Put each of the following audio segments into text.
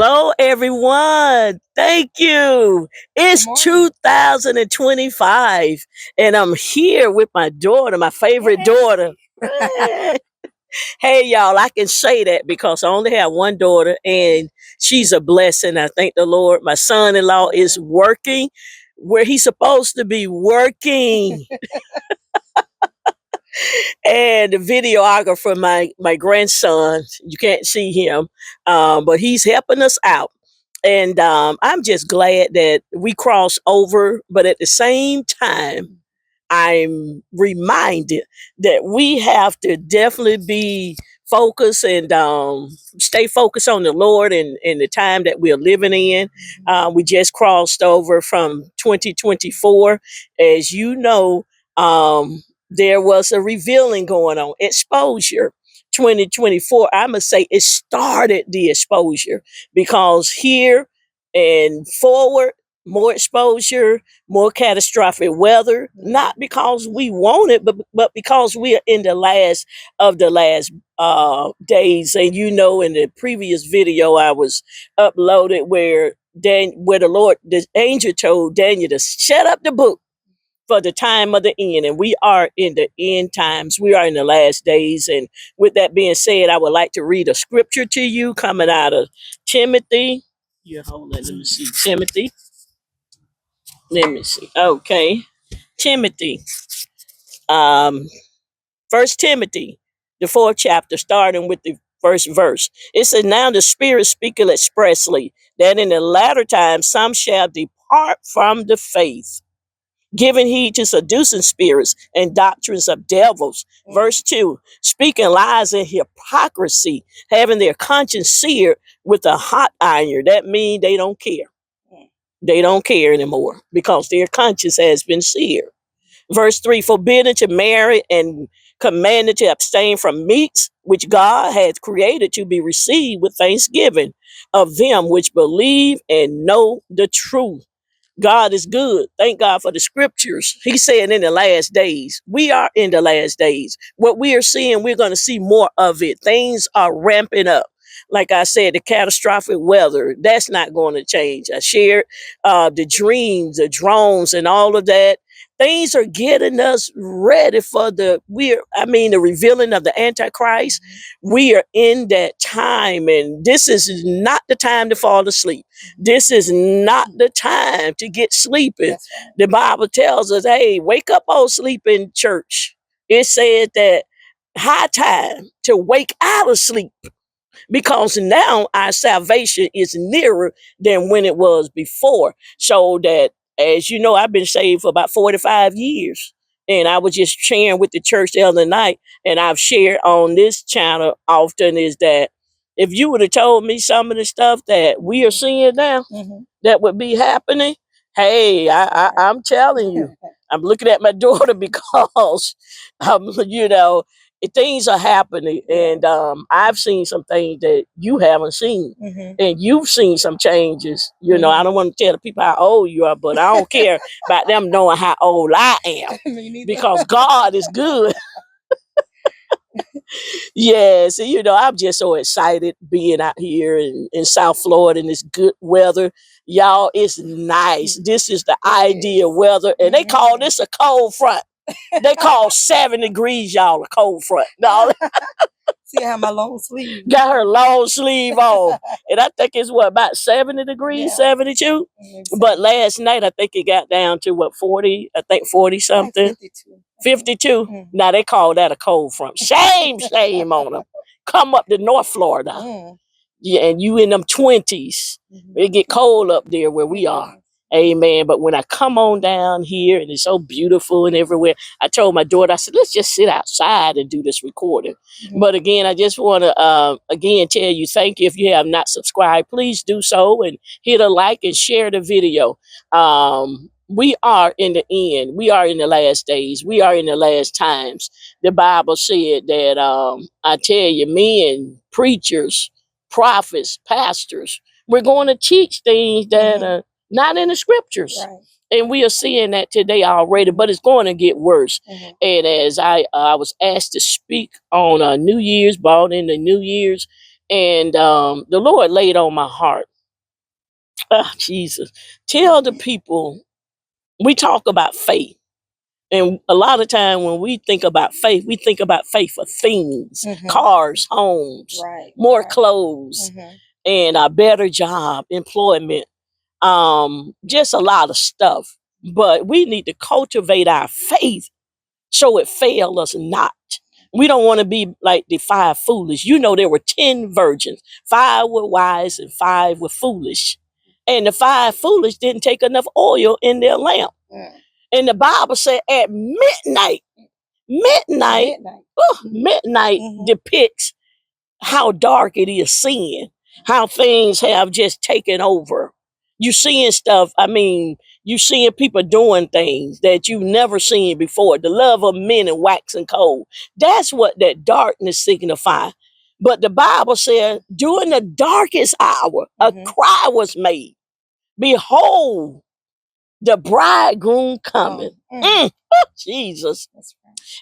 Hello, everyone. Thank you. Good It's morning. 2025, and I'm here with my daughter, my favorite daughter. Hey, y'all, I can say that because I only have one daughter, and she's a blessing. I thank the Lord. My son in law is working where he's supposed to be working. And the videographer, my grandson, you can't see him, but he's helping us out. And I'm just glad that we crossed over, but at the same time, I'm reminded that we have to definitely be focused and stay focused on the Lord and the time that we're living in. We just crossed over from 2024. As you know, there was a revealing going on, exposure. 2024, I must say, it started the exposure because here and forward, more exposure, more catastrophic weather, not because we want it, but because we are in the last of the last days. And you know, in the previous video I was uploaded where the Lord, the angel told Daniel to shut up the book for the time of the end. And we are in the end times. We are in the last days. And with that being said, I would like to read a scripture to you coming out of Timothy. You hold it, let me see. Timothy. Let me see. Okay. Timothy. Um, First Timothy, the fourth chapter, starting with the first verse. It says, now the Spirit speaketh expressly that in the latter times some shall depart from the faith, giving heed to seducing spirits and doctrines of devils. Verse 2, speaking lies and hypocrisy, having their conscience seared with a hot iron. That means they don't care. They don't care anymore because their conscience has been seared. Verse 3, forbidden to marry and commanded to abstain from meats which God has created to be received with thanksgiving of them which believe and know the truth. God is good. Thank God for the scriptures. He said in the last days, we are in the last days. What we are seeing, we're going to see more of it. Things are ramping up. Like I said, the catastrophic weather, that's not going to change. I shared the dreams, the drones, and all of that. Things are getting us ready for the revealing of the Antichrist. We are in that time, and this is not the time to fall asleep. This is not the time to get sleepy. That's right. The Bible tells us, hey, wake up, oh sleeping church. It said that high time to wake out of sleep because now our salvation is nearer than when it was before. So that, as you know, I've been saved for about 45 years. And I was just sharing with the church the other night, and I've shared on this channel often, is that if you would have told me some of the stuff that we are seeing now, that would be happening, hey, I'm telling you, I'm looking at my daughter because, you know, things are happening, and I've seen some things that you haven't seen, and you've seen some changes. You know, I don't want to tell the people how old you are, but I don't care about them knowing how old I am Me neither. because God is good. Yes, and, you know, I'm just so excited being out here in South Florida in this good weather. Y'all, it's nice. This is the ideal weather, and they call this a cold front. They call 7 degrees, y'all, a cold front. No, See, I have my long sleeve. got her long sleeve on. And I think it's what, about 70 degrees, Yeah. 72? But last night, I think it got down to what, 40? I think 40 Like something. 52. 52. Now they call that a cold front. Shame on them. Come up to North Florida. Yeah, and you in them 20s. It get cold up there where we are. Amen. But when I come on down here and it's so beautiful and everywhere, I told my daughter, I said, let's just sit outside and do this recording. But again, I just want to again tell you, thank you. If you have not subscribed, please do so and hit a like and share the video. We are in the end. We are in the last days. We are in the last times. The Bible said that I tell you, men, preachers, prophets, pastors, we're going to teach things that are not in the scriptures. Right. And we are seeing that today already, but it's going to get worse. And as I was asked to speak on New Year's, brought in the New Year's, and the Lord laid on my heart Oh, Jesus. Tell the people, we talk about faith. And a lot of time when we think about faith for things, cars, homes, Right. more Right. clothes, and a better job, employment, just a lot of stuff. But we need to cultivate our faith so it fail us not. We don't want to be like the five foolish. You know, there were 10 virgins. 5 were wise and 5 were foolish. And the 5 foolish didn't take enough oil in their lamp. And the Bible said at midnight, midnight depicts how dark it is seeing, how things have just taken over. You seeing stuff, I mean, you seeing people doing things that you've never seen before. The love of men and waxing cold. That's what that darkness signifies. But the Bible said, during the darkest hour, a cry was made. Behold, the bridegroom coming. Jesus.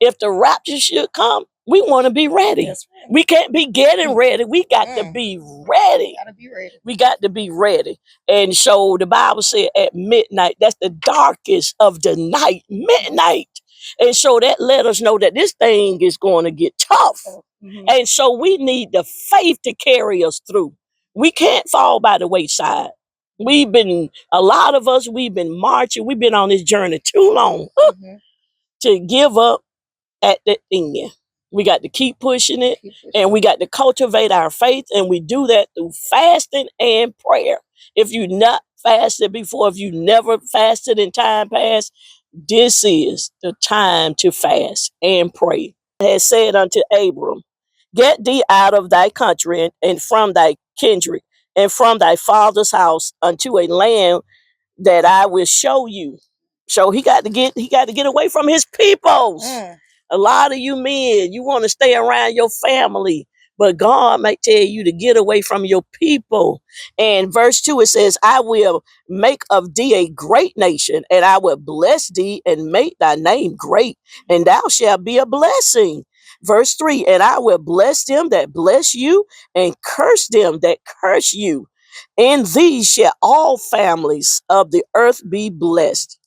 If the rapture should come, we want to be ready. Right. We can't be getting ready. We got to be ready. We got to be ready. And so the Bible said at midnight, that's the darkest of the night, midnight. And so that let us know that this thing is going to get tough. And so we need the faith to carry us through. We can't fall by the wayside. A lot of us, we've been marching. We've been on this journey too long to give up at the end. We got to keep pushing it, and we got to cultivate our faith, and we do that through fasting and prayer. If you not fasted before, if you never fasted in time past, this is the time to fast and pray. It has said unto Abram, get thee out of thy country and from thy kindred and from thy father's house unto a land that I will show you. So he got to get away from his peoples. A lot of you men, you want to stay around your family, but God might tell you to get away from your people. And verse 2, it says, I will make of thee a great nation, and I will bless thee and make thy name great, and thou shalt be a blessing. Verse 3, and I will bless them that bless you, and curse them that curse you. In thee shall all families of the earth be blessed.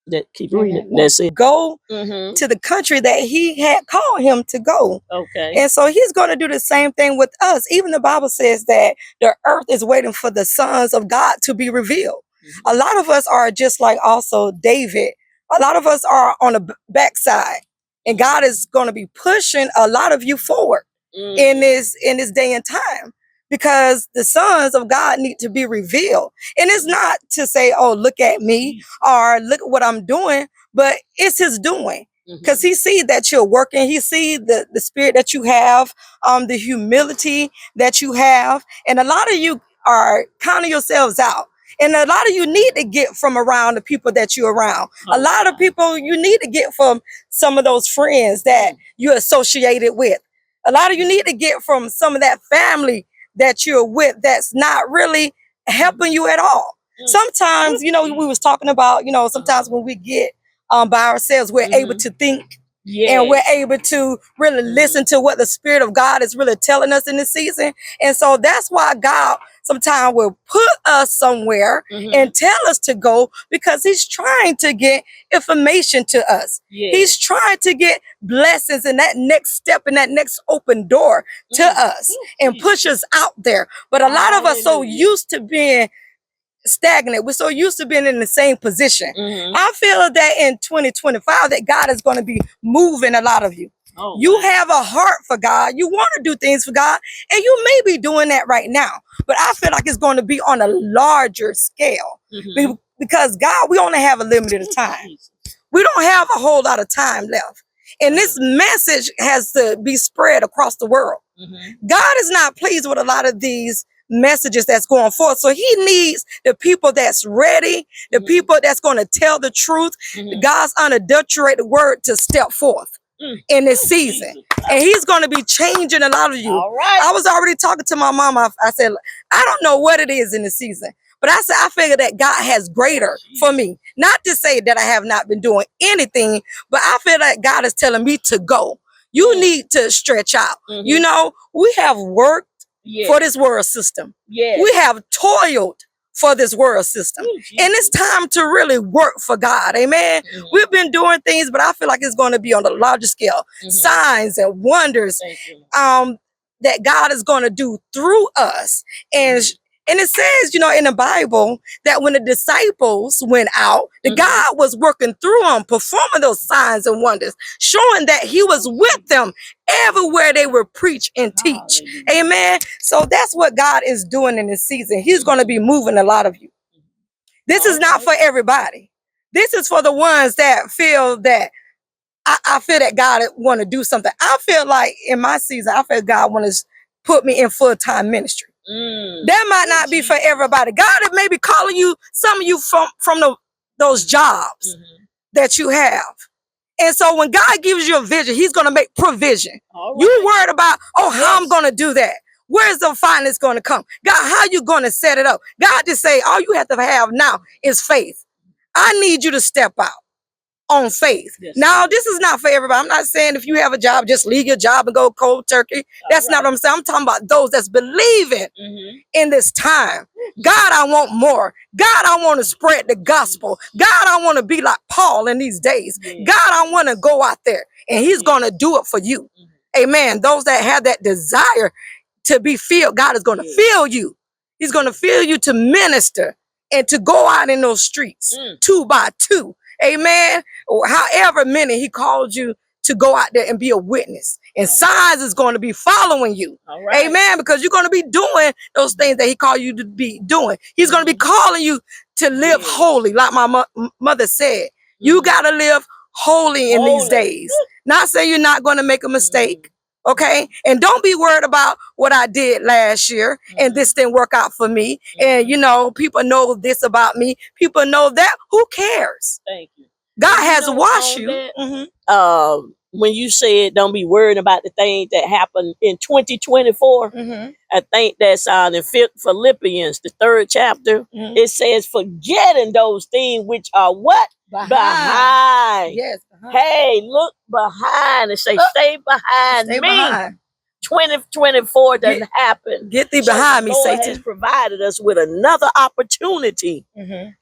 That keep reading. That's it. Go to the country that he had called him to go. Okay. And so he's going to do the same thing with us. Even the Bible says that the earth is waiting for the sons of God to be revealed. A lot of us are just like also David. A lot of us are on the backside. And God is going to be pushing a lot of you forward in this day and time. Because the sons of God need to be revealed. And it's not to say, oh, look at me or look at what I'm doing, but it's his doing. Because he sees that you're working. He sees the spirit that you have, the humility that you have. And a lot of you are counting yourselves out. And a lot of you need to get from around the people that you're around. A lot of people you need to get from some of those friends that you're associated with. A lot of you need to get from some of that family that you're with that's not really helping you at all. Sometimes, we was talking about, sometimes when we get by ourselves, we're able to think and we're able to really listen to what the Spirit of God is really telling us in this season. And so that's why God sometimes will put us somewhere and tell us to go, because he's trying to get information to us. He's trying to get blessings in that next step and that next open door to us and push us out there. But a lot of us so used to being stagnant. We're so used to being in the same position. I feel that in 2025 that God is going to be moving a lot of you. You have a heart for God. You want to do things for God, and you may be doing that right now. But I feel like it's going to be on a larger scale because God, we only have a limited time. We don't have a whole lot of time left. And this message has to be spread across the world. God is not pleased with a lot of these messages that's going forth. So he needs the people that's ready, the people that's going to tell the truth, God's unadulterated word to step forth in this season. And he's going to be changing a lot of you. I was already talking to my mom. I said, I don't know what it is in the season, but I said, I figure that God has greater for me. Not to say that I have not been doing anything, but I feel that God is telling me to go. You need to stretch out. We have worked for this world system. We have toiled for this world system. Ooh, And it's time to really work for God. Amen. We've been doing things, but I feel like it's going to be on a larger scale. Signs and wonders that God is going to do through us. And it says, you know, in the Bible that when the disciples went out, that God was working through them, performing those signs and wonders, showing that he was with them everywhere they would preach and teach. Amen. So that's what God is doing in this season. He's going to be moving a lot of you. This is not for everybody. This is for the ones that feel that I feel that God want to do something. I feel like in my season, I feel God want to put me in full-time ministry. That might not be for everybody. God may be calling you, some of you from those jobs that you have. And so when God gives you a vision, he's going to make provision. You worried about, how I'm going to do that. Where's the finance going to come? God, how you going to set it up? God just say, all you have to have now is faith. I need you to step out on faith. Now, this is not for everybody. I'm not saying if you have a job, just leave your job and go cold turkey. That's not what I'm saying. I'm talking about those that's believing in this time. God, I want more. God, I want to spread the gospel. God, I want to be like Paul in these days. God, I want to go out there and he's going to do it for you. Amen. Those that have that desire to be filled, God is going to fill you. He's going to fill you to minister and to go out in those streets 2 by 2. Amen. Or however many he called you to go out there and be a witness. And signs is going to be following you. Amen. Because you're going to be doing those things that he called you to be doing. He's going to be calling you to live holy. Like my mother said, you got to live holy in these days. Not saying you're not going to make a mistake. Okay. And don't be worried about what I did last year and this didn't work out for me. And, you know, people know this about me. People know that. Who cares? Thank you. God has washed you. When you said don't be worried about the things that happened in 2024, I think that's in Philippians, the 3rd chapter. It says, forgetting those things which are what? Behind. Yes. Hey, look behind and say, stay behind Stay me. behind. 2024 doesn't happen. Get thee behind me, the Lord Satan. has provided us with another opportunity.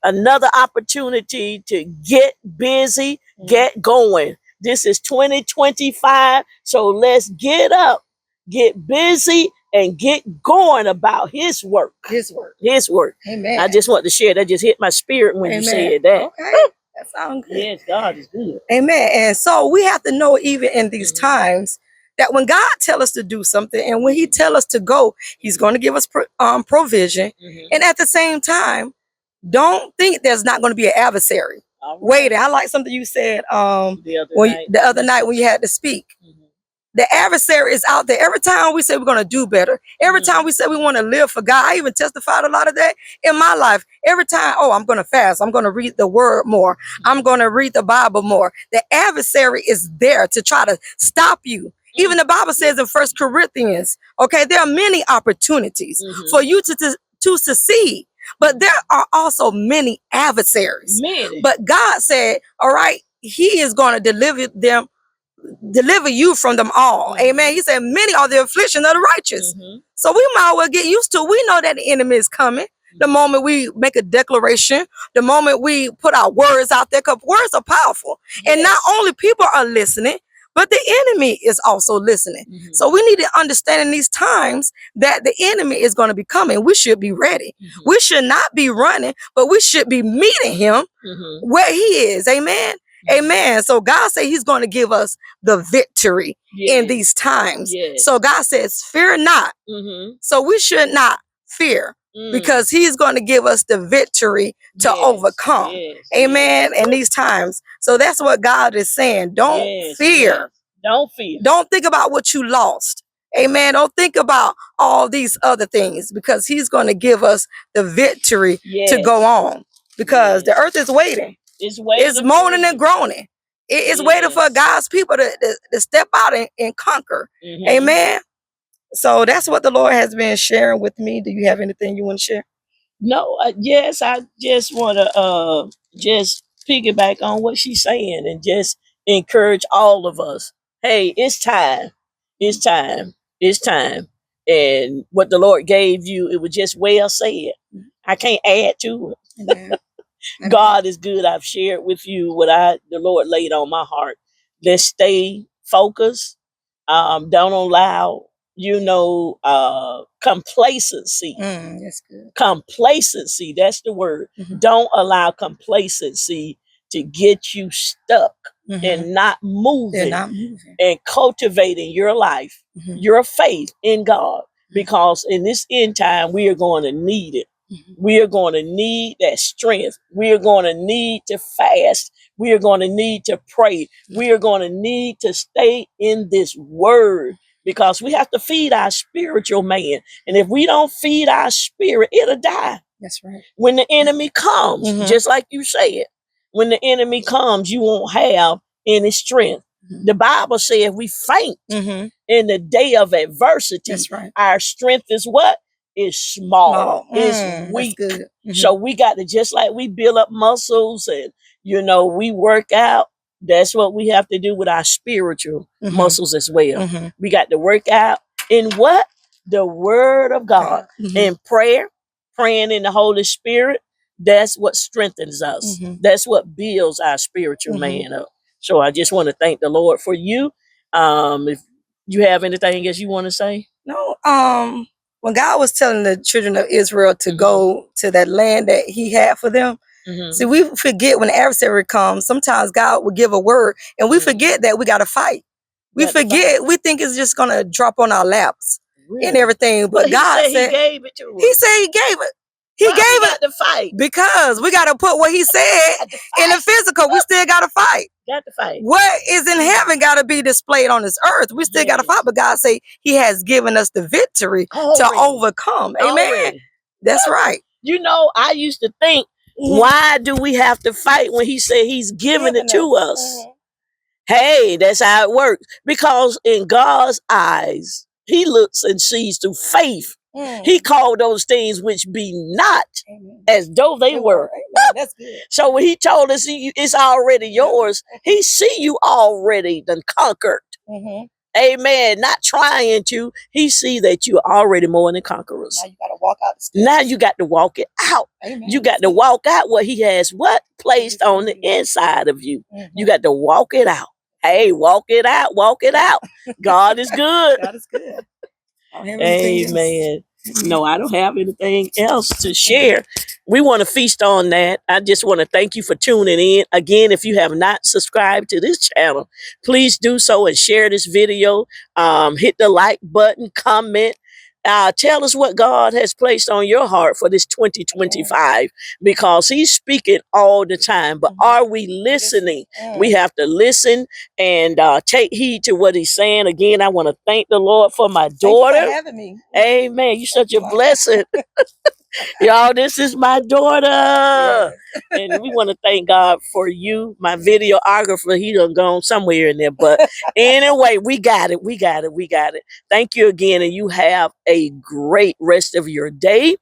Another opportunity to get busy, get going. This is 2025. So let's get up, get busy, and get going about his work. His work. His work. Amen. I just want to share that. Just hit my spirit when you said that. Okay. That sounds good. Yes, God is good. Amen. And so we have to know, even in these times, that when God tells us to do something and when he tells us to go, he's going to give us provision. And at the same time, don't think there's not going to be an adversary. Waiting. I like something you said the other night when you had to speak. The adversary is out there. Every time we say we're going to do better, every time we say we want to live for God, I even testified a lot of that in my life. Every time, I'm going to fast. I'm going to read the word more. I'm going to read the Bible more. The adversary is there to try to stop you. Even the Bible says in 1 Corinthians, okay, there are many opportunities for you to succeed. But there are also many adversaries. But God said, all right, he is going to deliver you from them all. Amen. He said, many are the affliction of the righteous. So we might well get used to it. We know that the enemy is coming. The moment we make a declaration, the moment we put our words out there, because words are powerful. And not only people are listening, but the enemy is also listening. So we need to understand in these times that the enemy is going to be coming. We should be ready. We should not be running, but we should be meeting him where he is. Amen. Amen. So God said he's going to give us the victory in these times. So God says, fear not. So we should not fear because he's going to give us the victory to overcome. Amen. In these times. So that's what God is saying. Don't fear. Don't fear. Don't think about what you lost. Amen. Don't think about all these other things because he's going to give us the victory to go on because the earth is waiting. It's moaning and groaning. It's waiting for God's people to step out and conquer. Amen. So that's what the Lord has been sharing with me. Do you have anything you want to share? No, yes, I just want to just piggyback on what she's saying and just encourage all of us. Hey, it's time. It's time. It's time. And what the Lord gave you, it was just well said. I can't add to it. Amen. God is good. I've shared with you what the Lord laid on my heart. Let's stay focused. Don't allow, complacency. That's good. Complacency, that's the word. Mhm. Don't allow complacency to get you stuck and not They're moving not moving. and cultivating your life, your faith in God. Because in this end time, we are going to need it. We are going to need that strength. We are going to need to fast. We are going to need to pray. We are going to need to stay in this word because we have to feed our spiritual man. And if we don't feed our spirit, it'll die. That's right. When the enemy comes, just like you said, when the enemy comes, you won't have any strength. The Bible says we faint in the day of adversity. That's right. Our strength is what? Is small. Is weak. That's good. So we got to, just like we build up muscles and, we work out, that's what we have to do with our spiritual muscles as well. We got to work out in what? The word of God. In prayer, praying in the Holy Spirit. That's what strengthens us. That's what builds our spiritual man up. So I just want to thank the Lord for you. If you have anything else you want to say? No, when God was telling the children of Israel to go to that land that he had for them, see, we forget when the adversary comes, sometimes God will give a word and we forget that we got to fight. We forget, we think it's just going to drop on our laps and everything. But God said, he gave it to us. He said he gave it. He gave it to fight because we got to put what he said in the physical. We still got to fight. Got to fight. What is in heaven got to be displayed on this earth. We still got to fight, but God say he has given us the victory to overcome. Amen. That's right. I used to think, why do we have to fight when he said he's giving it to us? Hey, that's how it works. Because in God's eyes, he looks and sees through faith. He called those things which be not as though they were. That's good. So when he told us it's already yours, he see you already done conquered. Amen. Not trying to. He see that you are already more than conquerors. Now you got to walk out the steps. Now you got to walk it out. Amen. You got to walk out what he has placed on the inside of you. You got to walk it out. Hey, walk it out. Walk it out. God is good. God is good. Amen. No, I don't have anything else to share. We want to feast on that. I just want to thank you for tuning in. Again, if you have not subscribed to this channel, please do so and share this video. Hit the like button, comment. Tell us what God has placed on your heart for this 2025 because he's speaking all the time. But are we listening? We have to listen and take heed to what he's saying. Again, I want to thank the Lord for my daughter. Thank you for having me. Amen. You're such a blessing. Y'all, this is my daughter. Yes. And we want to thank God for you. My videographer, he done gone somewhere in there. But anyway, we got it. We got it. We got it. Thank you again. And you have a great rest of your day.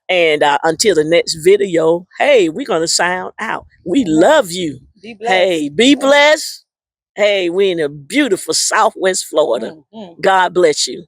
And until the next video, hey, we're going to sound out. We love you. Be blessed. Hey, be blessed. Hey, we're in a beautiful Southwest Florida. God bless you.